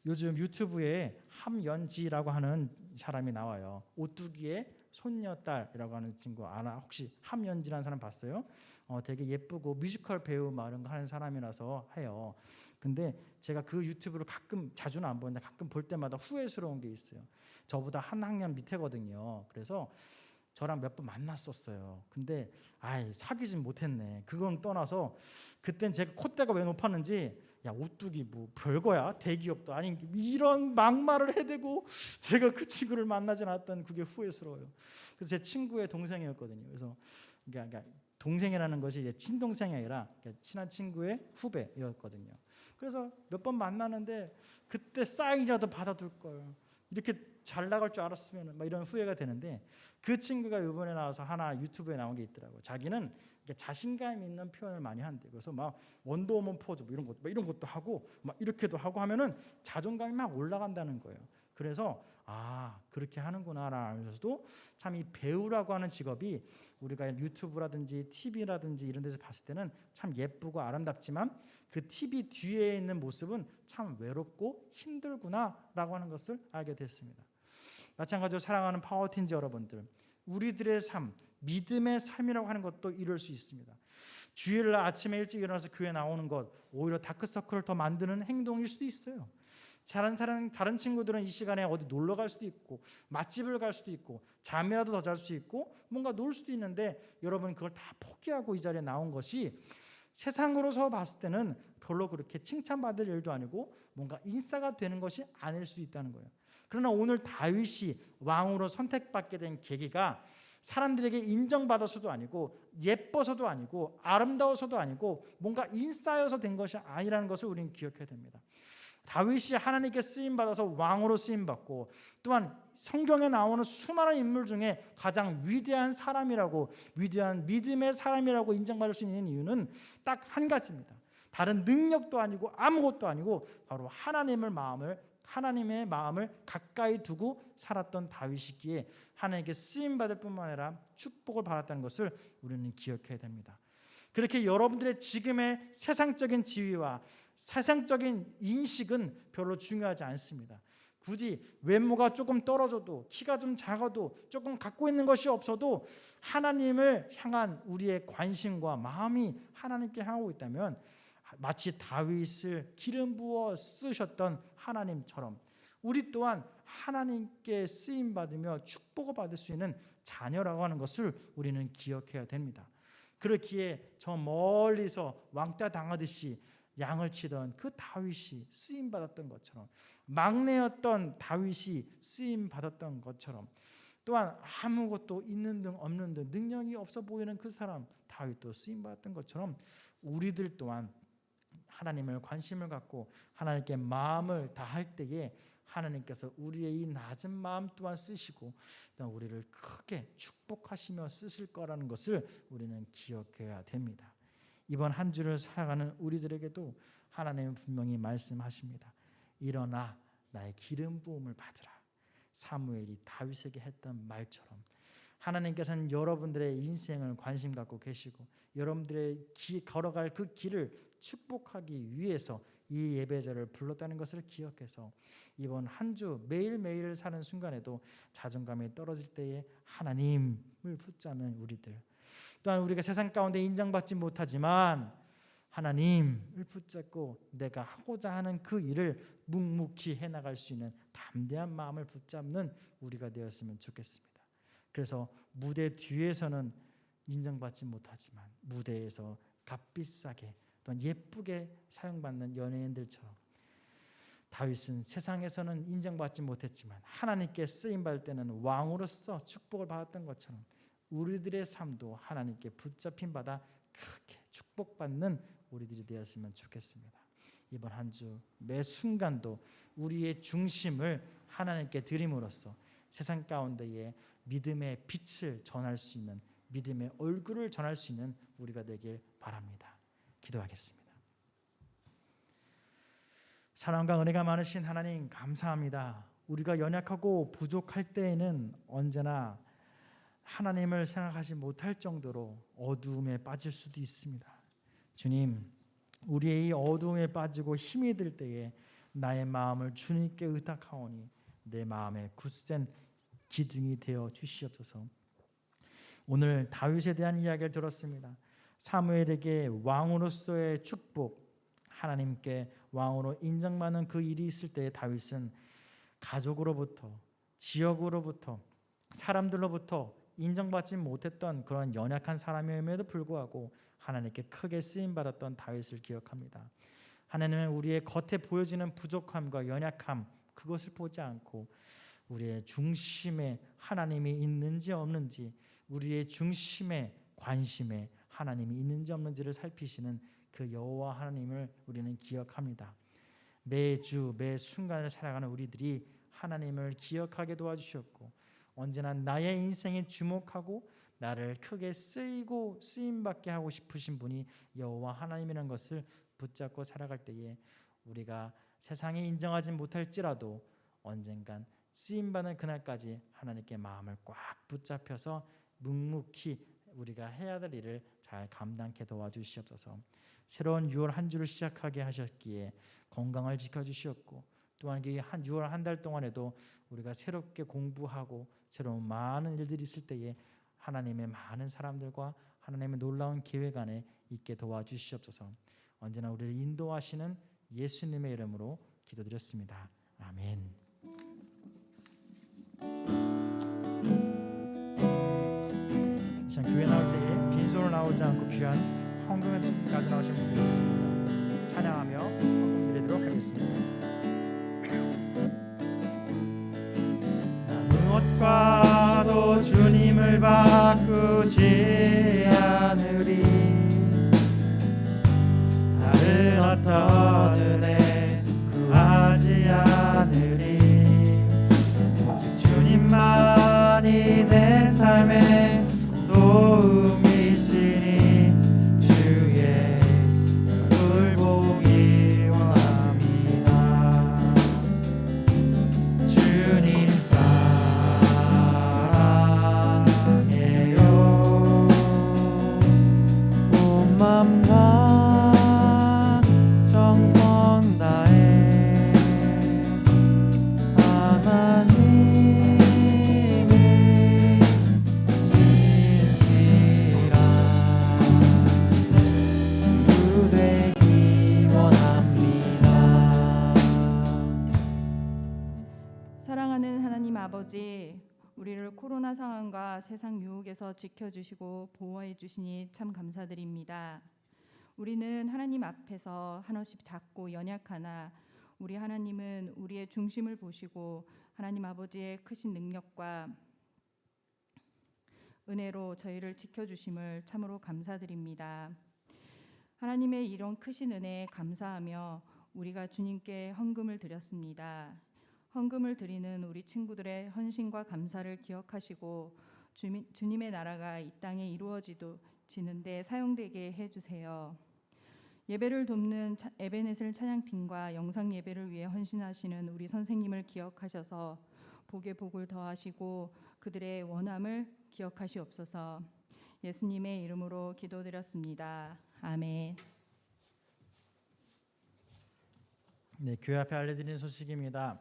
요즘 유튜브에 함연지라고 하는 사람이 나와요. 오뚜기의 손녀딸이라고 하는 친구 알아? 혹시 함연지라는 사람 봤어요? 되게 예쁘고 뮤지컬 배우 막 이런 거 하는 사람이라서 해요. 근데 제가 그 유튜브를 가끔, 자주는 안 보는데 가끔 볼 때마다 후회스러운 게 있어요. 저보다 한 학년 밑에거든요. 그래서 저랑 몇 번 만났었어요. 근데 사귀진 못했네. 그건 떠나서 그땐 제가 콧대가 왜 높았는지, 야, 오뚜기 뭐 별거야? 대기업도 아닌 이런 막말을 해대고 제가 그 친구를 만나지 않았던 그게 후회스러워요. 그래서 제 친구의 동생이었거든요. 그래서 그러니까 동생이라는 것이 이제 친동생이 아니라 친한 친구의 후배였거든요. 그래서 몇 번 만나는데 그때 사인이라도 받아둘 걸, 이렇게 잘 나갈 줄 알았으면 막 이런 후회가 되는데, 그 친구가 이번에 나와서 하나 유튜브에 나온 게 있더라고요. 자기는 자신감 있는 표현을 많이 한대. 그래서 막 원더우먼 포즈 뭐 이런 것도 하고 막 이렇게도 하고 하면은 자존감이 막 올라간다는 거예요. 그래서 그렇게 하는구나라면서도 참 이 배우라고 하는 직업이 우리가 유튜브라든지 TV라든지 이런 데서 봤을 때는 참 예쁘고 아름답지만 그 TV 뒤에 있는 모습은 참 외롭고 힘들구나라고 하는 것을 알게 됐습니다. 마찬가지로 사랑하는 파워틴즈 여러분들, 우리들의 삶, 믿음의 삶이라고 하는 것도 이룰 수 있습니다. 주일날 아침에 일찍 일어나서 교회 나오는 것, 오히려 다크서클을 더 만드는 행동일 수도 있어요. 다른 친구들은 이 시간에 어디 놀러 갈 수도 있고 맛집을 갈 수도 있고 잠이라도 더 잘 수 있고 뭔가 놀 수도 있는데, 여러분 그걸 다 포기하고 이 자리에 나온 것이 세상으로서 봤을 때는 별로 그렇게 칭찬받을 일도 아니고 뭔가 인싸가 되는 것이 아닐 수 있다는 거예요. 그러나 오늘 다윗이 왕으로 선택받게 된 계기가 사람들에게 인정받아서도 아니고 예뻐서도 아니고 아름다워서도 아니고 뭔가 인싸여서 된 것이 아니라는 것을 우리는 기억해야 됩니다. 다윗이 하나님께 쓰임받아서 왕으로 쓰임받고, 또한 성경에 나오는 수많은 인물 중에 가장 위대한 사람이라고, 위대한 믿음의 사람이라고 인정받을 수 있는 이유는 딱 한 가지입니다. 다른 능력도 아니고 아무것도 아니고 바로 하나님의 마음을 가까이 두고 살았던 다윗이기에 하나님께 쓰임받을 뿐만 아니라 축복을 받았다는 것을 우리는 기억해야 됩니다. 그렇게 여러분들의 지금의 세상적인 지위와 세상적인 인식은 별로 중요하지 않습니다. 굳이 외모가 조금 떨어져도, 키가 좀 작아도, 조금 갖고 있는 것이 없어도 하나님을 향한 우리의 관심과 마음이 하나님께 향하고 있다면, 마치 다윗을 기름 부어 쓰셨던 하나님처럼 우리 또한 하나님께 쓰임받으며 축복을 받을 수 있는 자녀라고 하는 것을 우리는 기억해야 됩니다. 그렇기에 저 멀리서 왕따 당하듯이 양을 치던 그 다윗이 쓰임받았던 것처럼, 막내였던 다윗이 쓰임받았던 것처럼, 또한 아무것도 있는 등 없는 등 능력이 없어 보이는 그 사람 다윗도 쓰임받았던 것처럼 우리들 또한 하나님을 관심을 갖고 하나님께 마음을 다할 때에 하나님께서 우리의 이 낮은 마음 또한 쓰시고 우리를 크게 축복하시며 쓰실 거라는 것을 우리는 기억해야 됩니다. 이번 한 주를 살아가는 우리들에게도 하나님은 분명히 말씀하십니다. 일어나 나의 기름 부음을 받으라. 사무엘이 다윗에게 했던 말처럼 하나님께서는 여러분들의 인생을 관심 갖고 계시고 여러분들의 걸어갈 그 길을 축복하기 위해서 이 예배자를 불렀다는 것을 기억해서 이번 한 주 매일매일 사는 순간에도 자존감이 떨어질 때에 하나님을 붙잡는 우리들, 또한 우리가 세상 가운데 인정받지 못하지만 하나님을 붙잡고 내가 하고자 하는 그 일을 묵묵히 해나갈 수 있는 담대한 마음을 붙잡는 우리가 되었으면 좋겠습니다. 그래서 무대 뒤에서는 인정받지 못하지만 무대에서 값비싸게 또한 예쁘게 사용받는 연예인들처럼 다윗은 세상에서는 인정받지 못했지만 하나님께 쓰임받을 때는 왕으로서 축복을 받았던 것처럼 우리들의 삶도 하나님께 붙잡힌 바다 크게 축복받는 우리들이 되었으면 좋겠습니다. 이번 한 주 매 순간도 우리의 중심을 하나님께 드림으로써 세상 가운데에 믿음의 빛을 전할 수 있는, 믿음의 얼굴을 전할 수 있는 우리가 되길 바랍니다. 기도하겠습니다. 사랑과 은혜가 많으신 하나님 감사합니다. 우리가 연약하고 부족할 때에는 언제나 하나님을 생각하지 못할 정도로 어두움에 빠질 수도 있습니다. 주님, 우리의 이 어두움에 빠지고 힘이 들 때에 나의 마음을 주님께 의탁하오니 내 마음에 굳센 기둥이 되어 주시옵소서. 오늘 다윗에 대한 이야기를 들었습니다. 사무엘에게 왕으로서의 축복, 하나님께 왕으로 인정받는 그 일이 있을 때 다윗은 가족으로부터, 지역으로부터, 사람들로부터 인정받지 못했던 그런 연약한 사람임에도 불구하고 하나님께 크게 쓰임받았던 다윗을 기억합니다. 하나님은 우리의 겉에 보여지는 부족함과 연약함, 그것을 보지 않고 우리의 중심에 하나님이 있는지 없는지, 우리의 중심에 관심에 하나님이 있는지 없는지를 살피시는 그 여호와 하나님을 우리는 기억합니다. 매주 매 순간을 살아가는 우리들이 하나님을 기억하게 도와주셨고 언제나 나의 인생에 주목하고 나를 크게 쓰이고 쓰임받게 하고 싶으신 분이 여호와 하나님이라는 것을 붙잡고 살아갈 때에 우리가 세상에 인정하지 못할지라도 언젠간 쓰임받는 그날까지 하나님께 마음을 꽉 붙잡혀서 묵묵히 우리가 해야 될 일을 잘 감당케 도와주시옵소서. 새로운 6월 한 주를 시작하게 하셨기에 건강을 지켜주시었고 또한 이 한 6월 한 달 동안에도 우리가 새롭게 공부하고 새로운 많은 일들이 있을 때에 하나님의 많은 사람들과 하나님의 놀라운 계획 안에 있게 도와주시옵소서. 언제나 우리를 인도하시는 예수님의 이름으로 기도드렸습니다. 아멘. 교회 나올 때에 빈손으로 나오지 않고 귀한 헌금을 가져나오신 분들이 있습니다. 찬양하며 헌금 드리도록 하겠습니다. 무엇과도 주님을 바꾸지 않으리. 다른 어떤 은혜 구하지 않으리. 오직 주님만이 내 삶에 도움이시니 주의 얼굴 보기 원합니다. 주님 사랑해요. 온 맘과 정성 다해 하나님을 신실한 친구 되기 원합니다. 사랑하는 하나님 아버지, 우리를 코로나 상황과 세상 유혹에서 지켜주시고 보호해 주시니 참 감사드립니다. 우리는 하나님 앞에서 한없이 작고 연약하나 우리 하나님은 우리의 중심을 보시고 하나님 아버지의 크신 능력과 은혜로 저희를 지켜주심을 참으로 감사드립니다. 하나님의 이런 크신 은혜에 감사하며 우리가 주님께 헌금을 드렸습니다. 헌금을 드리는 우리 친구들의 헌신과 감사를 기억하시고 주님의 나라가 이 땅에 이루어지는데 사용되게 해주세요. 예배를 돕는 에베네셀 찬양팀과 영상 예배를 위해 헌신하시는 우리 선생님을 기억하셔서 복에 복을 더하시고 그들의 원함을 기억하시옵소서. 예수님의 이름으로 기도드렸습니다. 아멘. 네, 교회 앞에 알려드리는 소식입니다.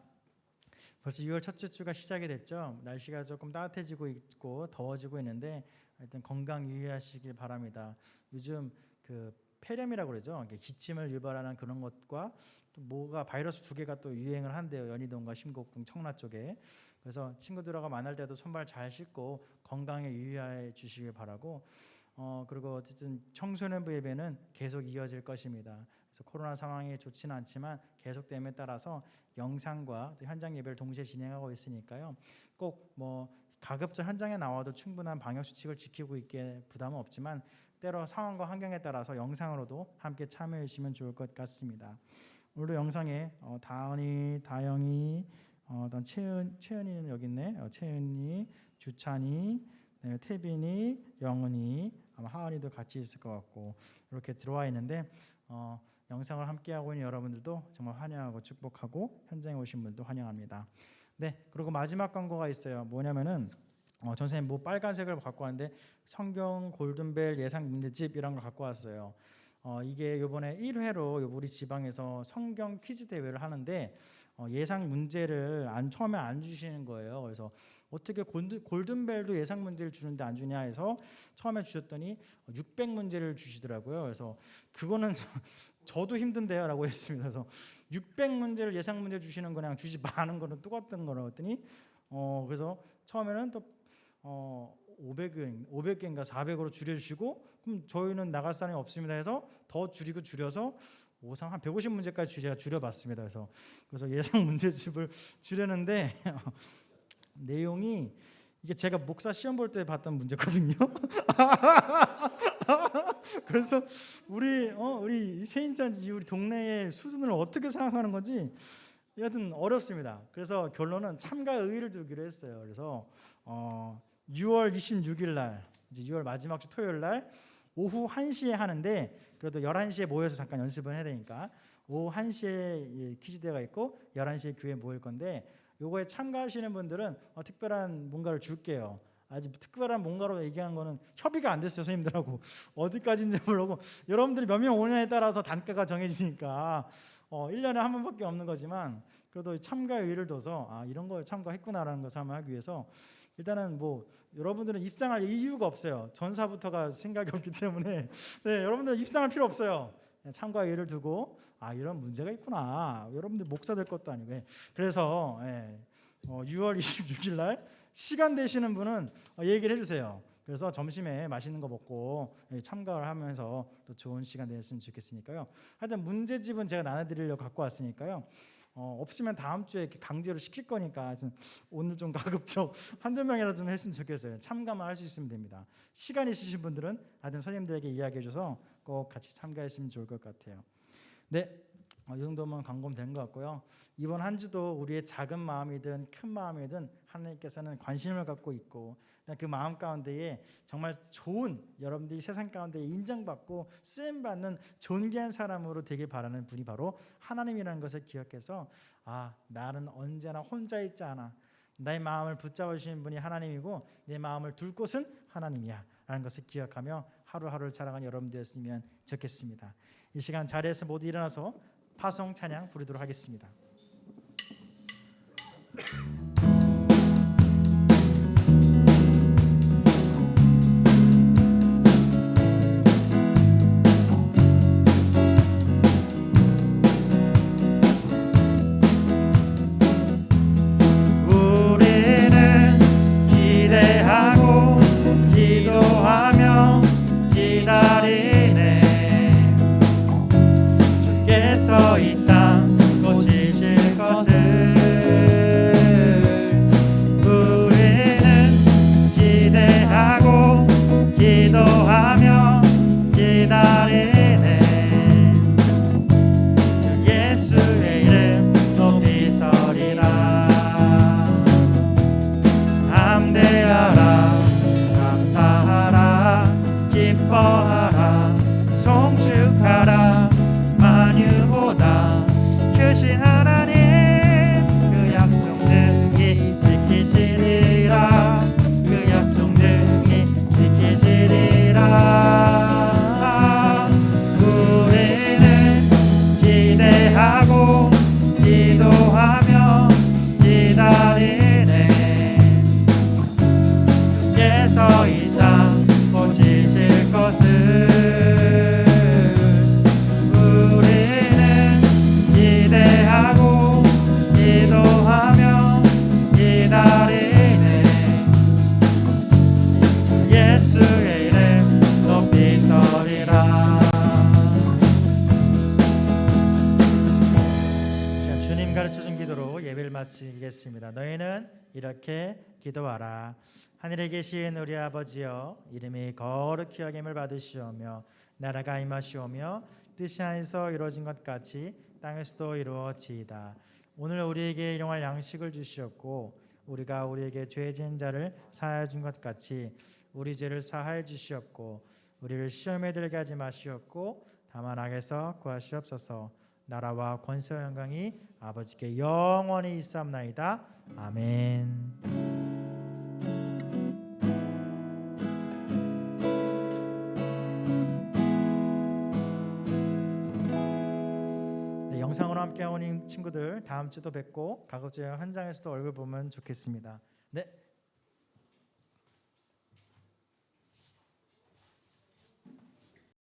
벌써 6월 첫째 주가 시작이 됐죠. 날씨가 조금 따뜻해지고 있고 더워지고 있는데 하여튼 건강 유의하시길 바랍니다. 요즘 그 폐렴이라고 그러죠. 기침을 유발하는 그런 것과 또 뭐가 바이러스 두 개가 또 유행을 한대요. 연희동과 심곡동 청라 쪽에. 그래서 친구들하고 만날 때도 손발 잘 씻고 건강에 유의해 주시길 바라고 그리고 어쨌든 청소년부 예배는 계속 이어질 것입니다. 그래서 코로나 상황이 좋지는 않지만 계속됨에 따라서 영상과 또 현장 예배를 동시에 진행하고 있으니까요. 꼭 뭐 가급적 현장에 나와도 충분한 방역 수칙을 지키고 있기에 부담은 없지만 때로 상황과 환경에 따라서 영상으로도 함께 참여해 주시면 좋을 것 같습니다. 오늘도 영상에 다은이, 다영이, 채은이는 여기 있네. 채은이, 주찬이, 태빈이, 영은이, 아마 하은이도 같이 있을 것 같고 이렇게 들어와 있는데 영상을 함께하고 있는 여러분들도 정말 환영하고 축복하고 현장에 오신 분도 환영합니다. 네, 그리고 마지막 광고가 있어요. 뭐냐면은 선생님 뭐 빨간색을 갖고 왔는데 성경 골든벨 예상 문제집 이런 걸 갖고 왔어요. 이게 이번에 1회로 우리 지방에서 성경 퀴즈 대회를 하는데 예상 문제를 처음에 안 주시는 거예요. 그래서 어떻게 골든벨도 예상 문제를 주는데 안 주냐 해서 처음에 주셨더니 600문제를 주시더라고요. 그래서 그거는 저도 힘든데요 라고 했습니다. 그래서 600문제를 예상 문제 주시는 거랑 주지 마는 거는 똑같은 거라고 했더니 그래서 처음에는 또 500개인가 400으로 줄여주시고 그럼 저희는 나갈 사람이 없습니다 해서 더 줄여서 한 150문제까지 제가 줄여봤습니다. 그래서 예상 문제집을 줄였는데 내용이 이게 제가 목사 시험 볼 때 봤던 문제거든요. 그래서 우리 세인자인지 우리 동네의 수준을 어떻게 생각하는 건지 여하튼 어렵습니다. 그래서 결론은 참가 의의를 두기로 했어요. 그래서 6월 26일 날 이제 6월 마지막 주 토요일 날 오후 1시에 하는데 그래도 11시에 모여서 잠깐 연습을 해야 되니까 오후 1시에 퀴즈 대회가 있고 11시에 교회에 모일 건데 요거에 참가하시는 분들은 특별한 뭔가를 줄게요. 아직 특별한 뭔가로 얘기하는 거는 협의가 안 됐어요. 선생님들하고 어디까지인지 모르고 여러분들이 몇 명 오냐에 따라서 단가가 정해지니까 1년에 한 번밖에 없는 거지만 그래도 참가 의의를 둬서 이런 거에 참가했구나라는 것을 한번 하기 위해서 일단은 뭐 여러분들은 입상할 이유가 없어요. 전사부터가 생각이 없기 때문에 여러분들은 입상할 필요 없어요. 참가 의의를 두고 이런 문제가 있구나. 여러분들 목사 될 것도 아니고 그래서 6월 26일 날 시간 되시는 분은 얘기를 해주세요. 그래서 점심에 맛있는 거 먹고 참가를 하면서 또 좋은 시간 되셨으면 좋겠으니까요. 하여튼 문제집은 제가 나눠드리려고 갖고 왔으니까요. 없으면 다음 주에 이렇게 강제로 시킬 거니까 오늘 좀 가급적 한두 명이라도 좀 했으면 좋겠어요. 참가만 할 수 있으면 됩니다. 시간 있으신 분들은 하여튼 선생님들에게 이야기해줘서 꼭 같이 참가했으면 좋을 것 같아요. 네, 이 정도면 광고는 된 것 같고요. 이번 한 주도 우리의 작은 마음이든 큰 마음이든 하나님께서는 관심을 갖고 있고 그 마음 가운데에 정말 좋은 여러분들이 세상 가운데 인정받고 쓰임받는 존귀한 사람으로 되길 바라는 분이 바로 하나님이라는 것을 기억해서 나는 언제나 혼자 있지 않아. 나의 마음을 붙잡아 주시는 분이 하나님이고 내 마음을 둘 곳은 하나님이야 라는 것을 기억하며 하루하루를 살아가는 여러분들이었으면 좋겠습니다. 이 시간 자리에서 모두 일어나서 파송 찬양 부르도록 하겠습니다. 우리는 기대하고 기도하며 기다리네. 주께서 이 땅 고치실 것을 우리는 기대하고 기도하며 기다리네. 주 예수의 이름 높이 서리라. 담대하라 감사하라 기뻐하라 송축하라. 만유보다 크신 하나님 그 약속 능히 지키시리라. 그 약속 능히 지키시리라. 우리는 기대하고 기도하며 기다리네. 주께서 이 땅 고치실 것을 우리는 기대하고 기도하며 기다리네. 예수의 이름 같이 읽겠습니다. 너희는 이렇게 기도하라. 하늘에 계신 우리 아버지여, 이름이 거룩히 여김을 받으시오며 나라가 임하시오며 뜻이 하늘에서 이루어진 것 같이 땅에서도 이루어지이다. 오늘 우리에게 일용할 양식을 주시옵고 우리가 우리에게 죄 지은 자를 사하여 준 것 같이 우리 죄를 사하여 주시옵고 우리를 시험에 들게 하지 마시옵고 다만 악에서 구하시옵소서. 나라와 권세와 영광이 아버지께 영원히 있사옵나이다. 아멘. 네, 영상으로 함께 오는 친구들 다음 주도 뵙고 가급적 현장에서도 얼굴 보면 좋겠습니다. 네,